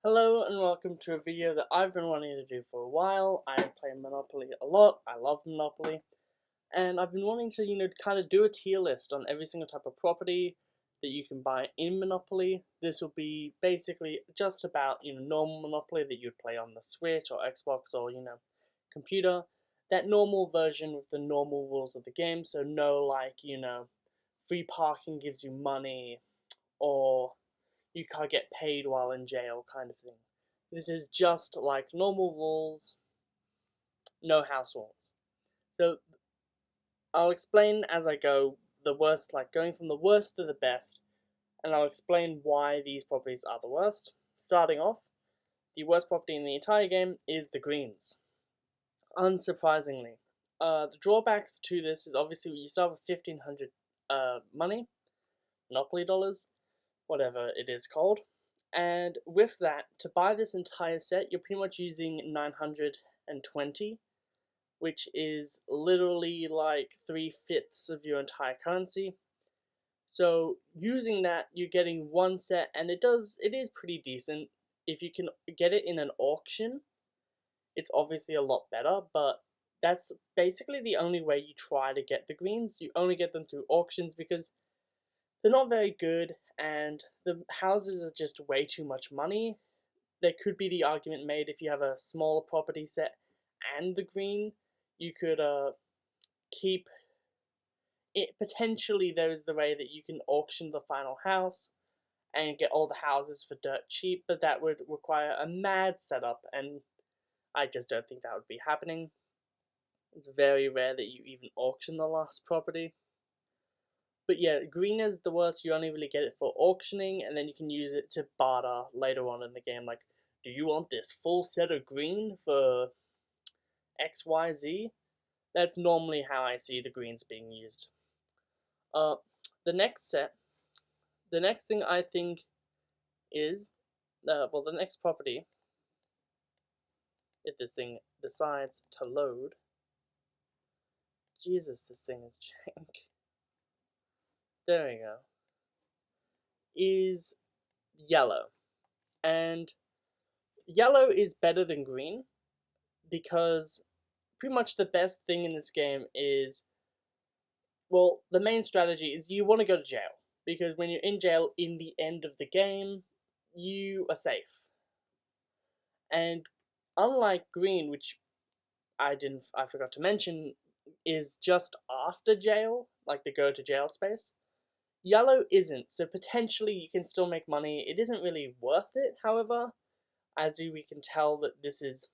Hello and welcome to a video that I've been wanting to do for a while. I play Monopoly a lot, I love Monopoly, and I've been wanting to, kind of do a tier list on every single type of property that you can buy in Monopoly. This will be basically just about, normal Monopoly that you'd play on the Switch or Xbox or, computer. That normal version with the normal rules of the game, so no like, free parking gives you money, or you can't get paid while in jail kind of thing. This is just like normal rules, no house rules. So I'll explain as I go the worst, like going from the worst to the best, and I'll explain why these properties are the worst. Starting off, the worst property in the entire game is the greens. Unsurprisingly. The drawbacks to this is obviously you start with 1500 money, Monopoly dollars, whatever it is called. And with that, to buy this entire set, you're pretty much using 920, which is literally like 3/5 of your entire currency. So using that, you're getting one set, and it is pretty decent. If you can get it in an auction, it's obviously a lot better, but that's basically the only way you try to get the greens. You only get them through auctions because they're not very good, and the houses are just way too much money. There could be the argument made if you have a smaller property set and the green, you could keep it. Potentially, there is the way that you can auction the final house and get all the houses for dirt cheap, but that would require a mad setup, and I just don't think that would be happening. It's very rare that you even auction the last property. But yeah, green is the worst. You only really get it for auctioning, and then you can use it to barter later on in the game. Like, do you want this full set of green for XYZ? That's normally how I see the greens being used. Uh, the next set, the next thing I think is, the next property, if this thing decides to load. Jesus, this thing is jank. There we go. Is yellow. And yellow is better than green because pretty much the best thing in this game is, well, the main strategy is you want to go to jail. Because when you're in jail in the end of the game, you are safe. And unlike green, which I forgot to mention, is just after jail, like the go to jail space, yellow isn't, so potentially you can still make money. It isn't really worth it, however, as we can tell that this is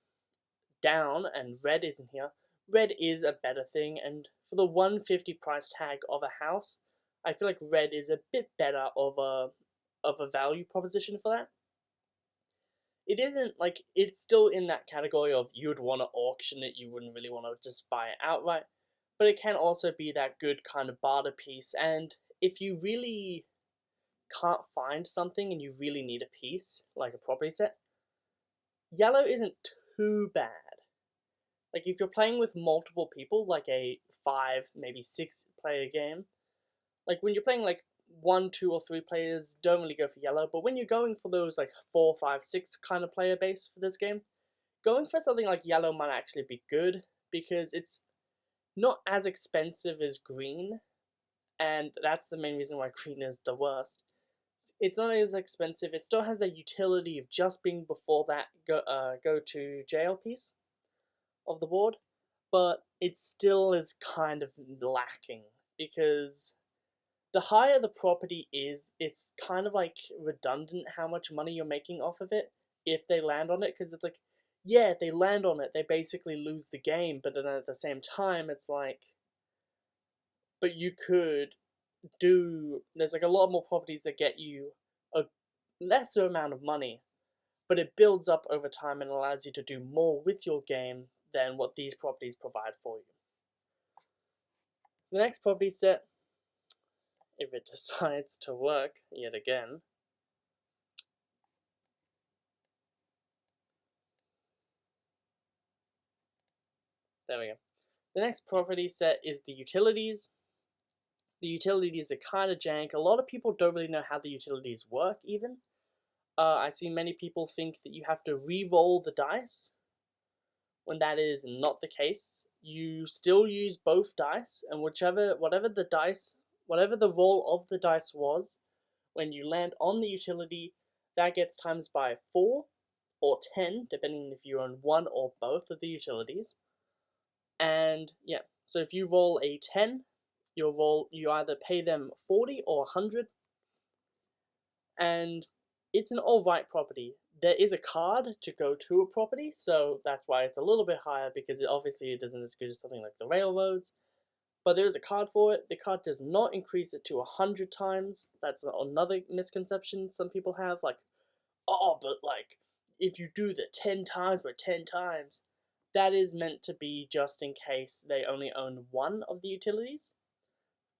down and red isn't here. Red is a better thing, and for the 150 price tag of a house, I feel like red is a bit better of a value proposition for that. It isn't like, it's still in that category of you would want to auction it, you wouldn't really want to just buy it outright, but it can also be that good kind of barter piece. And if you really can't find something and you really need a piece, like a property set, yellow isn't too bad. Like if you're playing with multiple people, like a 5, maybe 6 player game, like when you're playing like 1, 2, or 3 players, don't really go for yellow. But when you're going for those like 4, 5, 6 kind of player base for this game, going for something like yellow might actually be good because it's not as expensive as green, and that's the main reason why green is the worst. It's not as expensive. It still has that utility of just being before that go to jail piece of the board, but it still is kind of lacking because the higher the property is, it's kind of like redundant how much money you're making off of it if they land on it, because it's like, yeah, if they land on it, they basically lose the game, but then at the same time, it's like, but you could there's like a lot more properties that get you a lesser amount of money, but it builds up over time and allows you to do more with your game than what these properties provide for you. The next property set, if it decides to work yet again, there we go. The next property set is the utilities. The utilities are kind of jank. A lot of people don't really know how the utilities work even. I see many people think that you have to re-roll the dice, when that is not the case. You still use both dice, and whatever the roll of the dice was, when you land on the utility, that gets times by 4 or 10, depending if you own one or both of the utilities. And yeah, so if you roll a 10, you either pay them 40 or 100, and it's an alright property. There is a card to go to a property, so that's why it's a little bit higher, because obviously it isn't as good as something like the railroads. But there is a card for it. The card does not increase it to 100 times. That's another misconception some people have. Like, oh, but like, if you do the 10 times by 10 times, that is meant to be just in case they only own one of the utilities.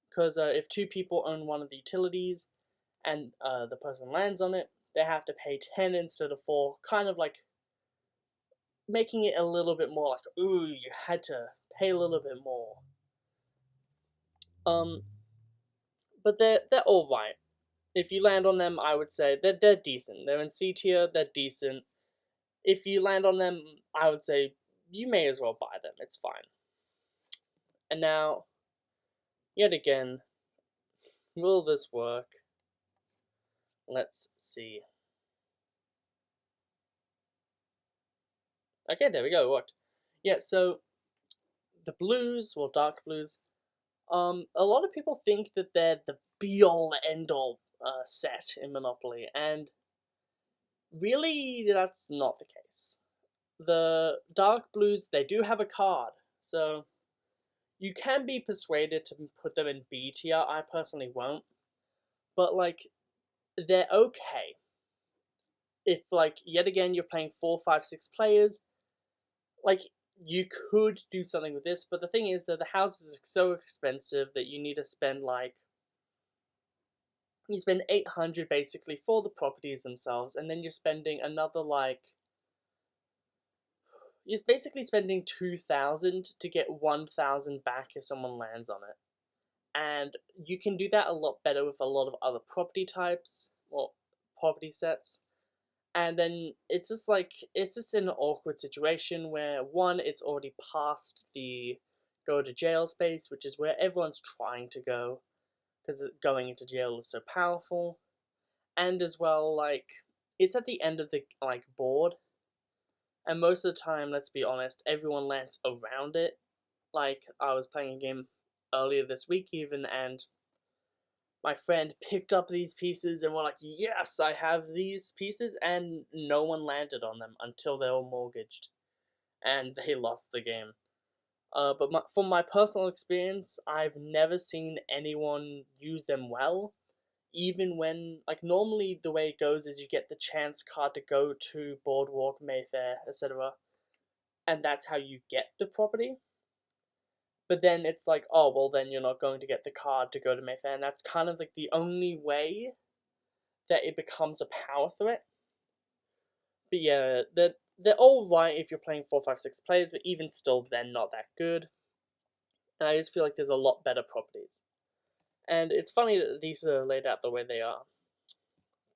Because if two people own one of the utilities and the person lands on it, they have to pay 10 instead of 4, kind of like making it a little bit more like, ooh, you had to pay a little bit more. But they're all right. If you land on them, I would say they're decent. They're in C tier, they're decent. If you land on them, I would say you may as well buy them. It's fine. And now, yet again, will this work? Let's see. Okay, there we go, it worked. Yeah, so the blues, well, dark blues, a lot of people think that they're the be-all, end-all set in Monopoly, and really, that's not the case. The dark blues, they do have a card, so you can be persuaded to put them in B tier. I personally won't, but like, they're okay. If like, yet again, you're playing 4, 5, 6 players, like, you could do something with this, but the thing is that the houses are so expensive that you need to spend like, you spend 800 basically for the properties themselves, and then you're spending another like, you're basically spending 2,000 to get 1,000 back if someone lands on it. And you can do that a lot better with a lot of other property types, or property sets. And then it's just in an awkward situation where, one, it's already past the go to jail space, which is where everyone's trying to go, because going into jail is so powerful. And as well, like, it's at the end of the like board, and most of the time, let's be honest, everyone lands around it. Like, I was playing a game earlier this week even, and my friend picked up these pieces and were like, yes, I have these pieces, and no one landed on them until they were mortgaged, and they lost the game. But from my personal experience, I've never seen anyone use them well, even when, like, normally the way it goes is you get the chance card to go to Boardwalk, Mayfair, etc., and that's how you get the property. But then it's like, oh, well, then you're not going to get the card to go to Mayfair, and that's kind of like the only way that it becomes a power threat. But yeah, they're all right if you're playing 4, 5, 6 players, but even still, they're not that good. And I just feel like there's a lot better properties. And it's funny that these are laid out the way they are,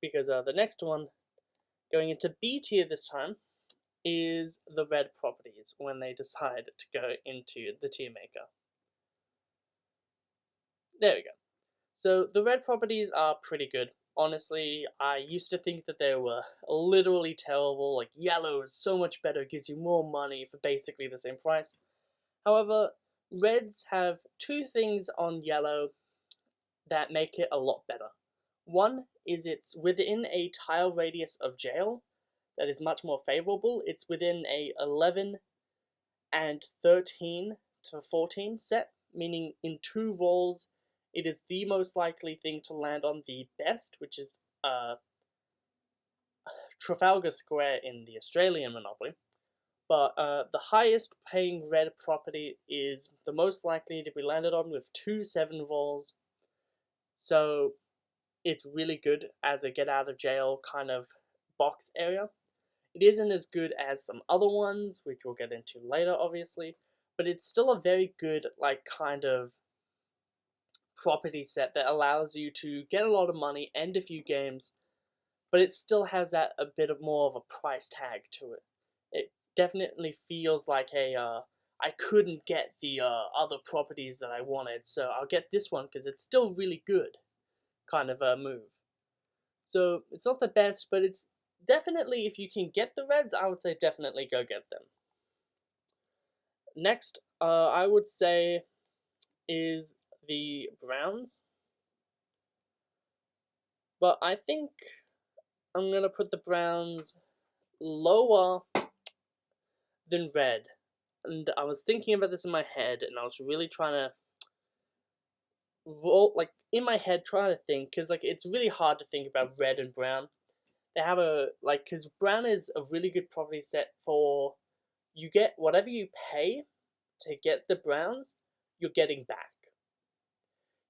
because the next one, going into B tier this time, is the red properties when they decide to go into the tier maker. There we go. So the red properties are pretty good. Honestly, I used to think that they were literally terrible, like yellow is so much better, gives you more money for basically the same price. However, reds have two things on yellow that make it a lot better. One is it's within a tile radius of jail that is much more favorable. It's within a 11 and 13 to 14 set, meaning in 2 rolls it is the most likely thing to land on the best, which is Trafalgar Square in the Australian Monopoly. But the highest paying red property is the most likely to be landed on with 2 7 rolls. So it's really good as a get out of jail kind of box area. It isn't as good as some other ones, which we'll get into later, obviously, but it's still a very good, like, kind of property set that allows you to get a lot of money, end a few games but it still has that a bit of more of a price tag to it. It definitely feels like I couldn't get the other properties that I wanted, so I'll get this one because it's still really good kind of a move. So it's not the best, but it's definitely, if you can get the reds, I would say definitely go get them. Next, I would say is the browns, but I think I'm gonna put the browns lower than red. And I was thinking about this in my head, and I was really trying to roll, like, in my head, trying to think, because, like, it's really hard to think about red and brown. They have because brown is a really good property set for, you get whatever you pay to get the browns, you're getting back.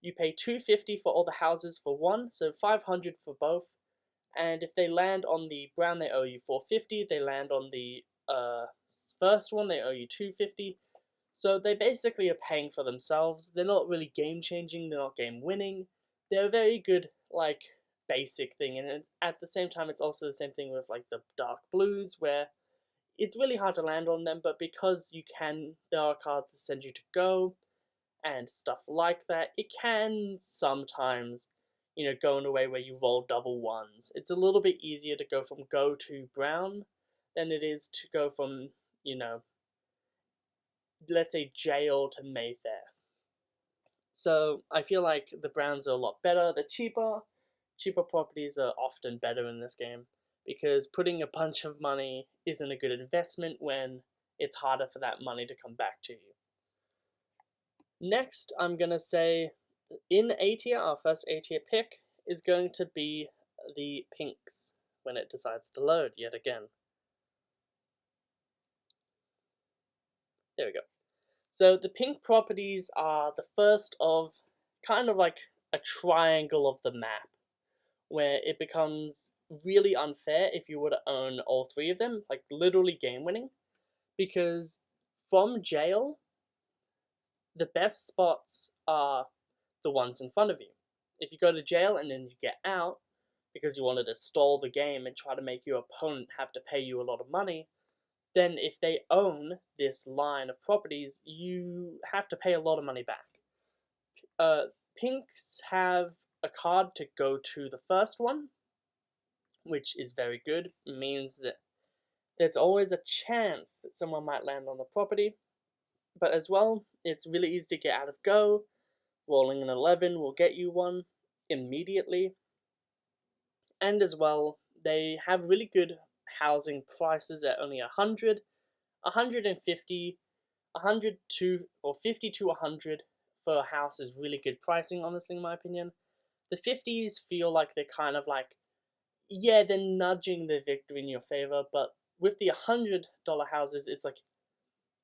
You pay $250 for all the houses for one, so $500 for both. And if they land on the brown, they owe you $450. They land on the first one, they owe you $250. So they basically are paying for themselves. They're not really game changing. They're not game winning. They're a very good basic thing, and at the same time, it's also the same thing with the dark blues, where it's really hard to land on them. But because there are cards that send you to go and stuff like that, it can sometimes go in a way where you roll double ones. It's a little bit easier to go from go to brown than it is to go from, let's say, jail to Mayfair. So I feel like the browns are a lot better. They're cheaper. Cheaper properties are often better in this game because putting a bunch of money isn't a good investment when it's harder for that money to come back to you. Next, I'm going to say in A tier, our first A tier pick is going to be the pinks when it decides to load yet again. There we go. So the pink properties are the first of kind of like a triangle of the map, where it becomes really unfair if you were to own all three of them, like literally game winning, because from jail, the best spots are the ones in front of you. If you go to jail and then you get out because you wanted to stall the game and try to make your opponent have to pay you a lot of money, then if they own this line of properties, you have to pay a lot of money back. Pinks have a card to go to the first one, which is very good. It means that there's always a chance that someone might land on the property, but as well, it's really easy to get out of go. Rolling an 11 will get you one immediately. And as well, they have really good housing prices at only 100, 150, 100 to, or 50 to 100 for a house is really good pricing, honestly, in my opinion. The 50s feel like they're kind of yeah, they're nudging the victory in your favor, but with the $100 houses, it's like,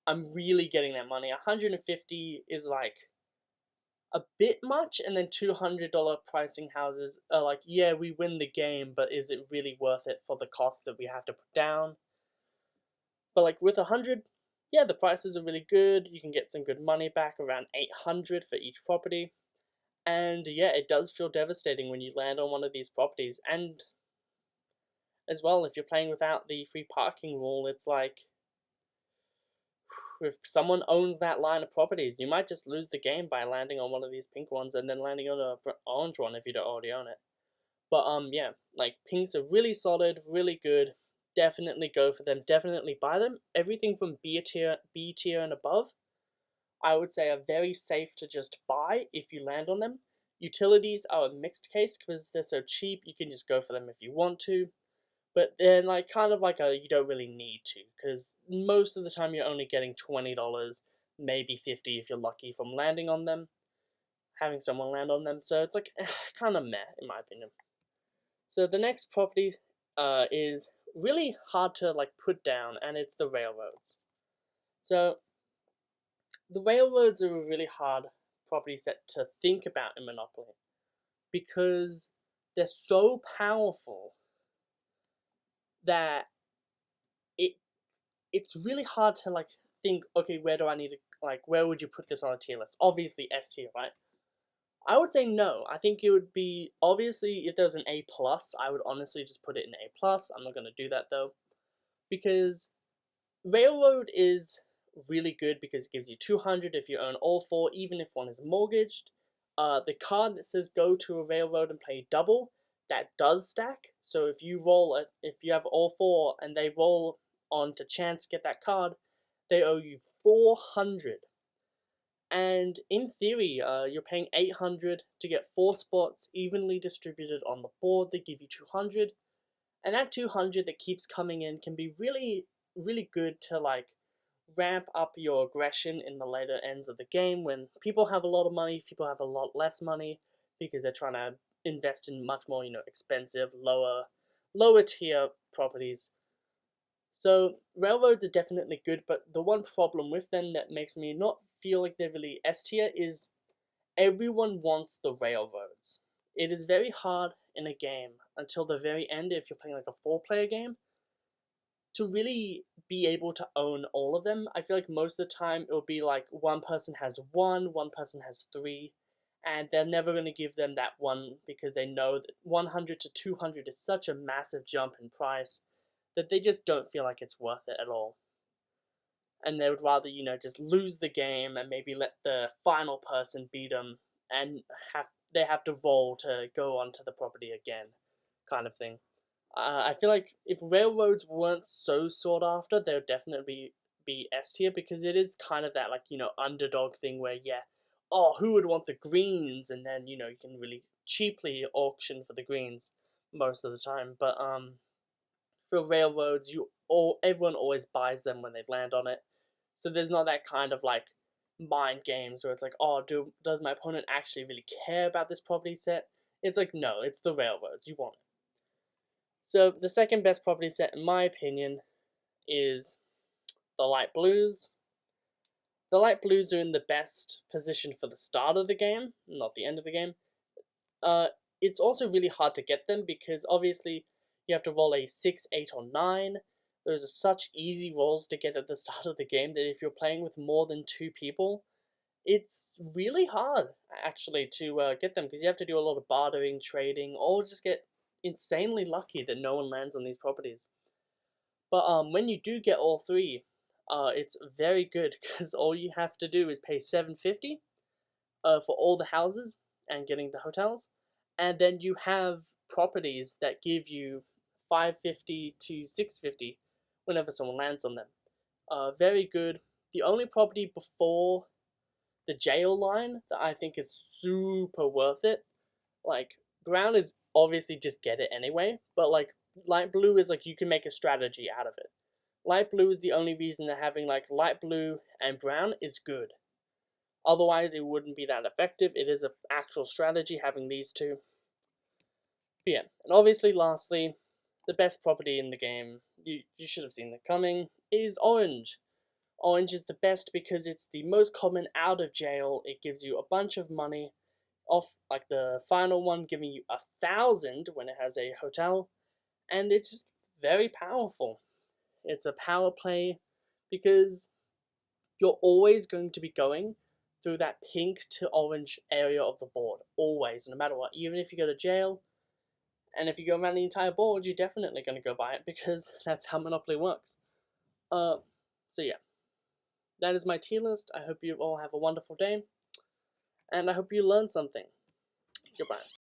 I'm really getting that money. 150 is a bit much, and then $200 pricing houses are yeah, we win the game, but is it really worth it for the cost that we have to put down? But with 100, yeah, the prices are really good. You can get some good money back, around 800 for each property. And yeah, it does feel devastating when you land on one of these properties. And as well, if you're playing without the free parking rule, it's if someone owns that line of properties, you might just lose the game by landing on one of these pink ones and then landing on an orange one if you don't already own it. But yeah, pinks are really solid, really good. Definitely go for them. Definitely buy them. Everything from B tier and above, I would say are very safe to just buy if you land on them. Utilities are a mixed case because they're so cheap. You can just go for them if you want to. But they're kind of you don't really need to, because most of the time you're only getting $20, maybe $50 if you're lucky from landing on them, having someone land on them. So it's kind of meh in my opinion. So the next property is really hard to put down, and it's the railroads. So the railroads are a really hard property set to think about in Monopoly because they're so powerful that it's really hard to think, okay, where do I need to where would you put this on a tier list? Obviously S tier, right? I would say no. I think it would be, obviously, if there was an A plus, I would honestly just put it in A plus. I'm not gonna do that though, because Railroad is really good because it gives you 200 if you own all four, even if one is mortgaged. The card that says go to a railroad and play double, that does stack. So if you roll it, if you have all four and they roll on to chance get that card, they owe you 400. And in theory, you're paying 800 to get four spots evenly distributed on the board. They give you 200, and that 200 that keeps coming in can be really, really good to like ramp up your aggression in the later ends of the game when people have a lot of money, people have a lot less money because they're trying to invest in much more, expensive, lower tier properties. So railroads are definitely good, but the one problem with them that makes me not feel like they're really S tier is everyone wants the railroads. It is very hard in a game until the very end, if you're playing like a 4-player game, to really be able to own all of them. I feel like most of the time it will be like one person has one person has three, and they're never going to give them that one because they know that 100 to 200 is such a massive jump in price that they just don't feel like it's worth it at all. And they would rather, just lose the game and maybe let the final person beat them and they have to roll to go onto the property again, kind of thing. I feel like if railroads weren't so sought after, they would definitely be S tier because it is kind of that, like, underdog thing where, yeah, oh, who would want the greens? And then, you can really cheaply auction for the greens most of the time. But for railroads, everyone always buys them when they land on it. So there's not that kind of like mind games where it's like, oh, does my opponent actually really care about this property set? It's like, no, it's the railroads. You want it. So the second best property set, in my opinion, is the light blues. The light blues are in the best position for the start of the game, not the end of the game. Uh, it's also really hard to get them because obviously you have to roll a 6, 8, or 9. Those are such easy rolls to get at the start of the game that if you're playing with more than 2 people, it's really hard actually to get them because you have to do a lot of bartering, trading, or just get insanely lucky that no one lands on these properties. But when you do get all three, it's very good because all you have to do is pay 750 for all the houses and getting the hotels, and then you have properties that give you 550 to 650 whenever someone lands on them. Very good. The only property before the jail line that I think is super worth it, like brown is obviously just get it anyway, but like light blue is like you can make a strategy out of it. Light blue is the only reason that having like light blue and brown is good. Otherwise, it wouldn't be that effective. It is an actual strategy having these two. But yeah, and obviously, lastly, the best property in the game, you should have seen it coming, is orange. Orange is the best because it's the most common out of jail. It gives you a bunch of money off, like the final one giving you 1,000 when it has a hotel, and it's just very powerful. It's a power play because you're always going to be going through that pink to orange area of the board, always, no matter what. Even if you go to jail, and if you go around the entire board, you're definitely going to go by it because that's how Monopoly works. Uh, so yeah, that is my tier list. I hope you all have a wonderful day, and I hope you learned something. Goodbye.